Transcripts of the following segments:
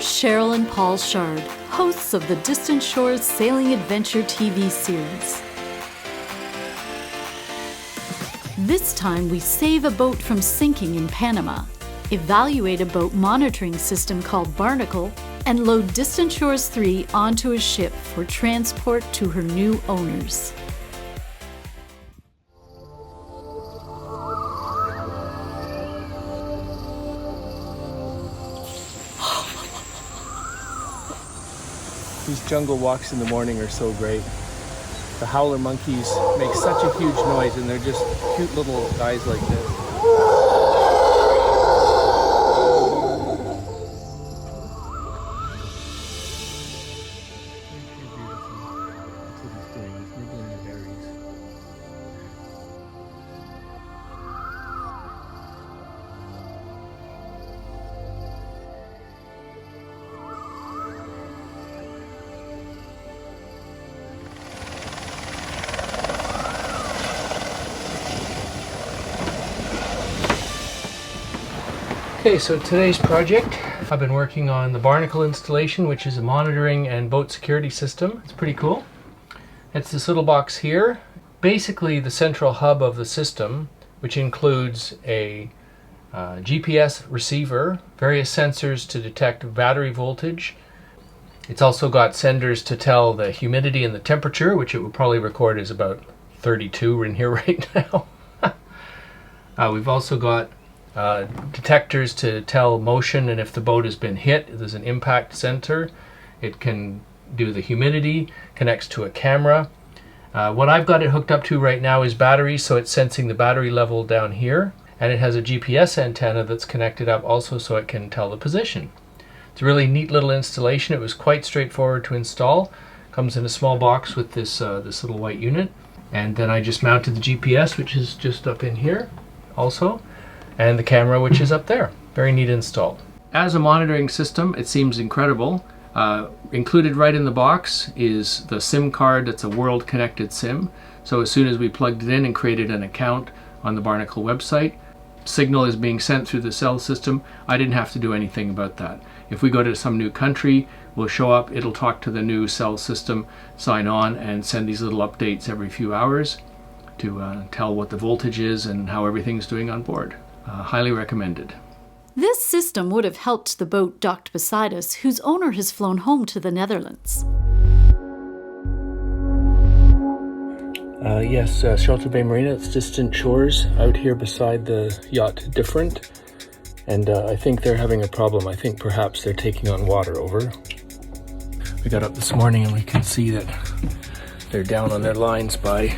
Sheryl and Paul Shard, hosts of the Distant Shores Sailing Adventure TV series. This time we save a boat from sinking in Panama, evaluate a boat monitoring system called BRNKL, and load Distant Shores 3 onto a ship for transport to her new owners. These jungle walks in the morning are so great. The howler monkeys make such a huge noise, and they're just cute little guys like this. Okay, so today's project, I've been working on the BRNKL installation, which is a monitoring and boat security system. It's pretty cool. It's this little box here, basically the central hub of the system, which includes a GPS receiver, various sensors to detect battery voltage. It's also got senders to tell the humidity and the temperature, which it would probably record is about 32 in here right now. We've also got detectors to tell motion, and if the boat has been hit, there's an impact sensor. It can do the humidity, connects to a camera. What I've got it hooked up to right now is batteries, so it's sensing the battery level down here, and it has a GPS antenna that's connected up also so it can tell the position. It's a really neat little installation. It was quite straightforward to install. Comes in a small box with this little white unit, and then I just mounted the GPS, which is just up in here also, and the camera, which is up there. Very neat install. As a monitoring system, it seems incredible. Included right in the box is the SIM card. That's a world connected SIM. So as soon as we plugged it in and created an account on the BRNKL website, signal is being sent through the cell system. I didn't have to do anything about that. If we go to some new country, we'll show up, it'll talk to the new cell system, sign on, and send these little updates every few hours to tell what the voltage is and how everything's doing on board. Highly recommended. This system would have helped the boat docked beside us, whose owner has flown home to the Netherlands. Yes, Shelter Bay Marina. It's Distant Shores out here beside the Yacht Different. And I think they're having a problem. I think perhaps they're taking on water over. We got up this morning and we can see that they're down on their lines by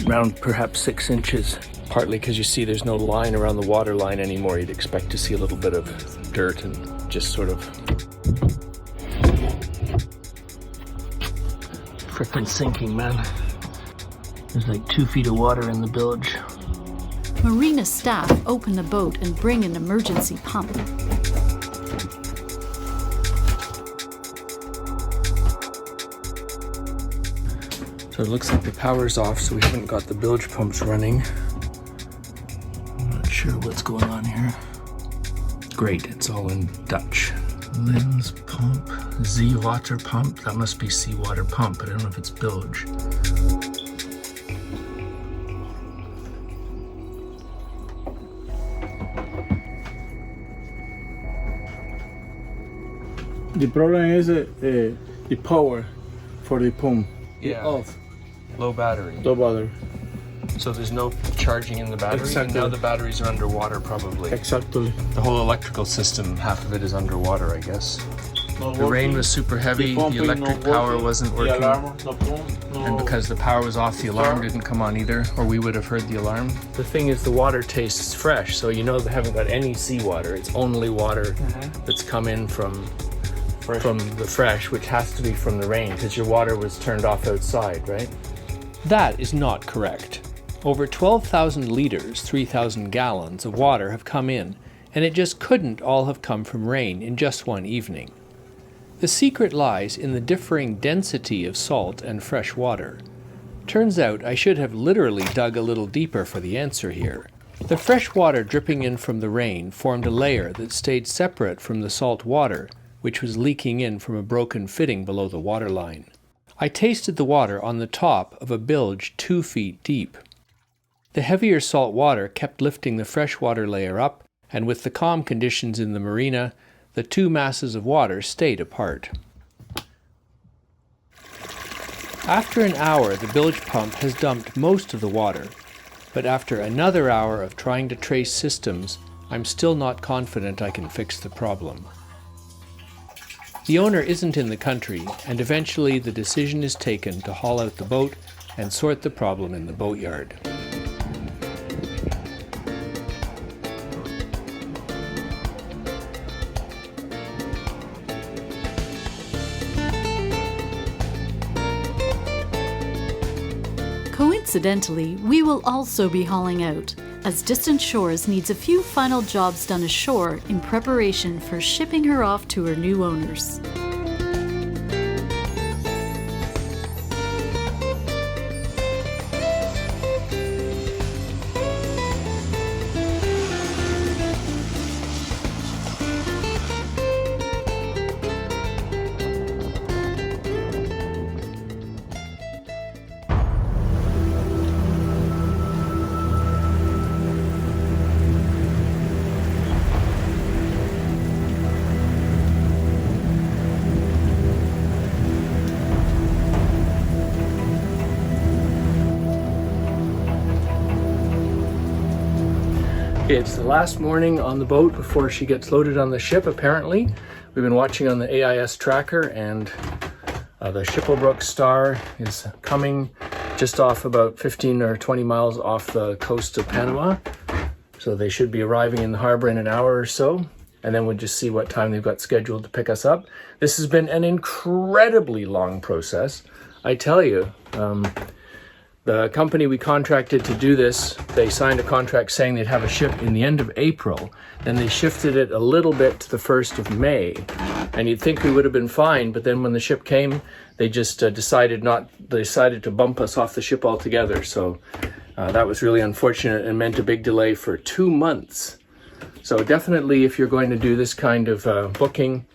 around perhaps 6 inches. Partly because you see there's no line around the water line anymore. You'd expect to see a little bit of dirt and just sort of frickin' sinking, man. There's like 2 feet of water in the bilge. Marina staff open the boat and bring an emergency pump. So it looks like the power's off, so we haven't got the bilge pumps running. Sure what's going on here. Great, it's all in Dutch. Lens pump, Z water pump. That must be seawater pump, but I don't know if it's bilge. The problem is the power for the pump. Yeah. Off. Low battery. Low battery. So there's no charging in the battery, Exactly. And now the batteries are underwater probably. Exactly. The whole electrical system, half of it is underwater, I guess. The rain was super heavy, the electric power wasn't working, and because the power was off, the alarm didn't come on either, or we would have heard the alarm. The thing is, the water tastes fresh, so you know they haven't got any seawater. It's only water that's come in from the fresh, which has to be from the rain, because your water was turned off outside, right? That is not correct. Over 12,000 liters, 3,000 gallons of water have come in, and it just couldn't all have come from rain in just one evening. The secret lies in the differing density of salt and fresh water. Turns out I should have literally dug a little deeper for the answer here. The fresh water dripping in from the rain formed a layer that stayed separate from the salt water, which was leaking in from a broken fitting below the water line. I tasted the water on the top of a bilge 2 feet deep. The heavier salt water kept lifting the freshwater layer up, and with the calm conditions in the marina, the two masses of water stayed apart. After an hour, the bilge pump has dumped most of the water, but after another hour of trying to trace systems, I'm still not confident I can fix the problem. The owner isn't in the country, and eventually the decision is taken to haul out the boat and sort the problem in the boatyard. Coincidentally, we will also be hauling out, as Distant Shores needs a few final jobs done ashore in preparation for shipping her off to her new owners. It's the last morning on the boat before she gets loaded on the ship, apparently. We've been watching on the AIS tracker, and the Chipolbrok Star is coming just off about 15 or 20 miles off the coast of Panama. So they should be arriving in the harbor in an hour or so, and then we'll just see what time they've got scheduled to pick us up. This has been an incredibly long process, I tell you. The company we contracted to do this, they signed a contract saying they'd have a ship in the end of April. Then they shifted it a little bit to the 1st of May. And you'd think we would have been fine, but then when the ship came, they just decided to bump us off the ship altogether. So that was really unfortunate and meant a big delay for 2 months. So definitely, if you're going to do this kind of booking,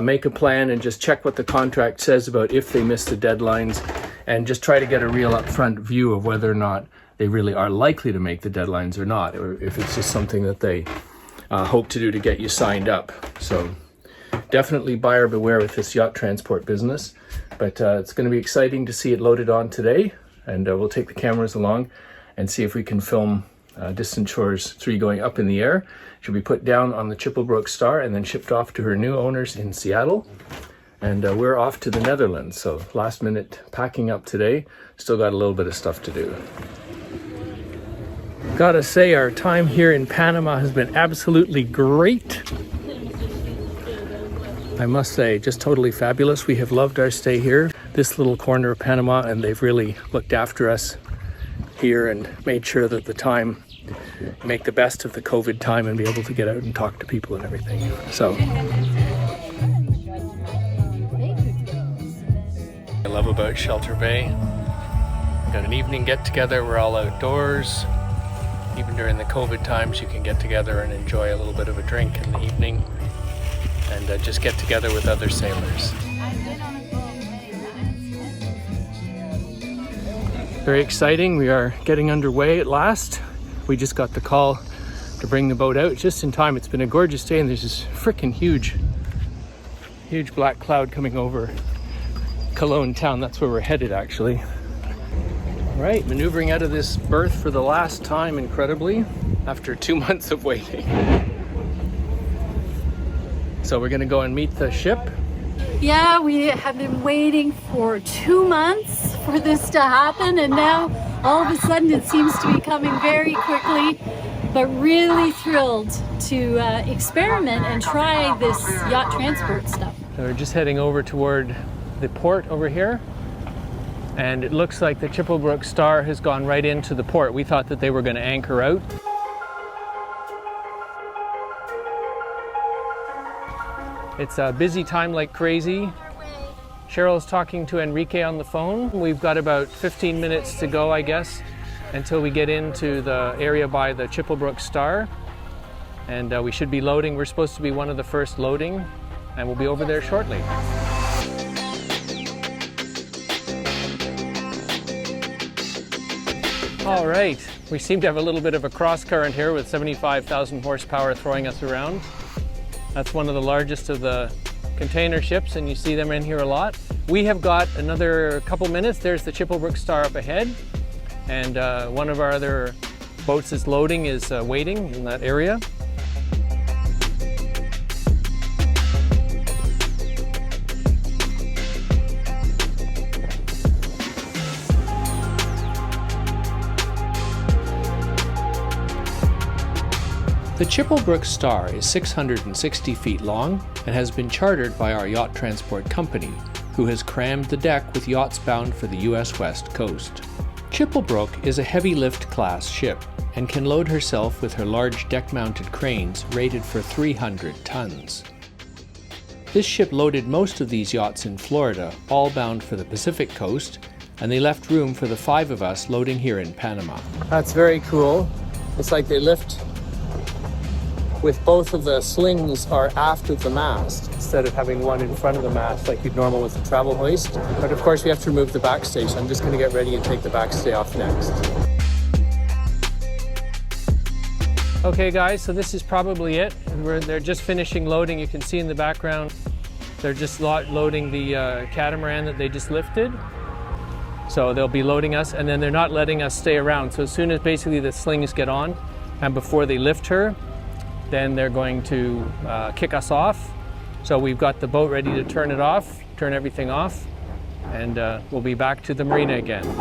make a plan and just check what the contract says about if they miss the deadlines, and just try to get a real upfront view of whether or not they really are likely to make the deadlines or not, or if it's just something that they hope to do to get you signed up. So definitely buyer beware with this yacht transport business, but it's going to be exciting to see it loaded on today, and we'll take the cameras along and see if we can film Distant Shores 3 going up in the air. She'll be put down on the Chipolbrok Star and then shipped off to her new owners in Seattle. And we're off to the Netherlands, so last minute packing up today. Still got a little bit of stuff to do. Gotta say, our time here in Panama has been absolutely great. I must say, just totally fabulous. We have loved our stay here, this little corner of Panama, and they've really looked after us here and made sure that make the best of the COVID time and be able to get out and talk to people and everything. So I love about Shelter Bay. We've got an evening get-together. We're all outdoors. Even during the COVID times, you can get together and enjoy a little bit of a drink in the evening and just get together with other sailors. Very exciting. We are getting underway at last. We just got the call to bring the boat out just in time. It's been a gorgeous day, and there's this freaking huge black cloud coming over Cologne town. That's where we're headed, actually. All right, maneuvering out of this berth for the last time, incredibly, after 2 months of waiting. So we're gonna go and meet the ship. Yeah, we have been waiting for 2 months for this to happen, and now all of a sudden it seems to be coming very quickly, but really thrilled to experiment and try this yacht transport stuff. So we're just heading over toward the port over here, and it looks like the Chipolbrok Star has gone right into the port. We thought that they were going to anchor out. It's a busy time like crazy. Cheryl's talking to Enrique on the phone. We've got about 15 minutes to go, I guess, until we get into the area by the Chipolbrok Star, and we should be loading. We're supposed to be one of the first loading and we'll be over there shortly. All right, we seem to have a little bit of a cross current here with 75,000 horsepower throwing us around. That's one of the largest of the container ships, and you see them in here a lot. We have got another couple minutes. There's the Chipolbrok Star up ahead, and one of our other boats that's loading is waiting in that area. The Chipolbrok Star is 660 feet long and has been chartered by our Yacht Transport company, who has crammed the deck with yachts bound for the US West Coast. Chipolbrok is a heavy lift class ship and can load herself with her large deck-mounted cranes rated for 300 tons. This ship loaded most of these yachts in Florida, all bound for the Pacific coast, and they left room for the 5 of us loading here in Panama. That's very cool. It's like they lift with both of the slings are aft of the mast instead of having one in front of the mast like you'd normal with the travel hoist. But of course we have to remove the backstay, so I'm just going to get ready and take the backstay off next. Okay guys, so this is probably it. They're just finishing loading. You can see in the background they're just loading the catamaran that they just lifted. So they'll be loading us, and then they're not letting us stay around. So as soon as basically the slings get on and before they lift her, then they're going to kick us off. So we've got the boat ready to turn it off, turn everything off, and we'll be back to the marina again. I'm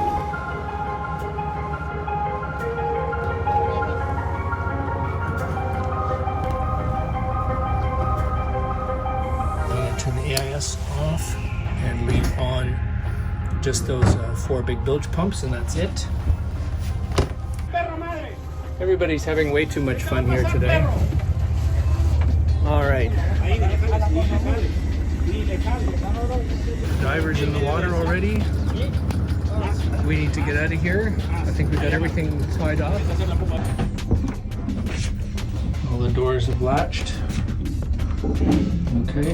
going to turn the AIS off and leave on just those 4 big bilge pumps, and that's it. Everybody's having way too much fun here today. All right. Divers in the water already. We need to get out of here. I think we've got everything tied off. All the doors have latched. Okay.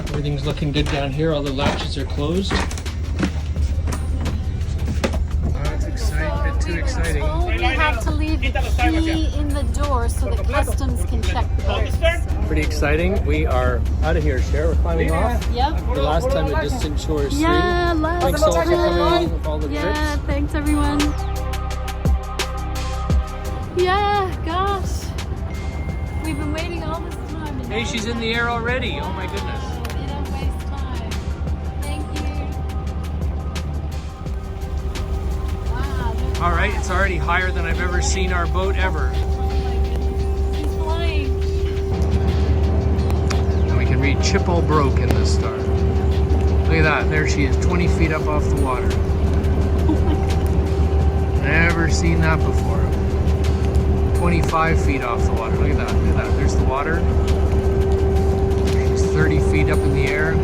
Everything's looking good down here. All the latches are closed. Too exciting. We have to leave the key in the door so the customs can check the boats. Pretty exciting. We are out of here, Sheryl. We're climbing off. Yep. The last time at Distant Shores 3. Yeah, last Thanks all for time. coming along with all the Yeah, trips. thanks everyone. Yeah, gosh. We've been waiting all this time. Hey, she's in the air already. Oh my goodness. We don't waste time. Thank you. Wow. All right, it's already higher than I've ever seen our boat ever. He's flying. And we can read Chipolbrok in the star. Look at that, there she is, 20 feet up off the water. Never seen that before. 25 feet off the water, look at that, there's the water. She's 30 feet up in the air.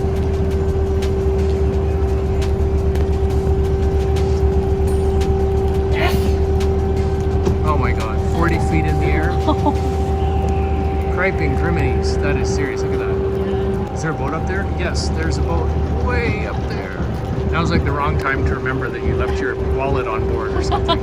Oh my God, 40 feet in the air. Criping criminies, that is serious, look at that. Is there a boat up there? Yes, there's a boat way up there. That was like the wrong time to remember that you left your wallet on board or something.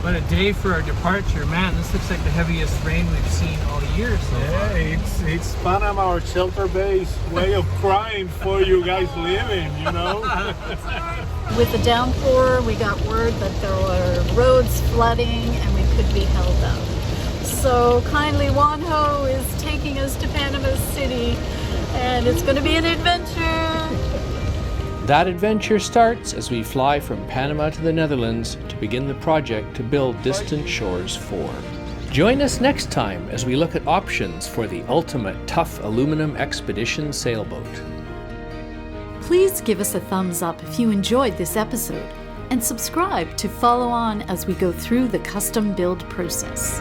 What a day for our departure. Man, this looks like the heaviest rain we've seen all year so far. It's Panama, our shelter base way of crying for you guys living, you know? With the downpour, we got word that there were roads flooding and we could be held up. So kindly Wanho is taking us to Panama City, and it's going to be an adventure. That adventure starts as we fly from Panama to the Netherlands to begin the project to build Distant Shores 4. Join us next time as we look at options for the ultimate tough aluminum expedition sailboat. Please give us a thumbs up if you enjoyed this episode, and subscribe to follow on as we go through the custom build process.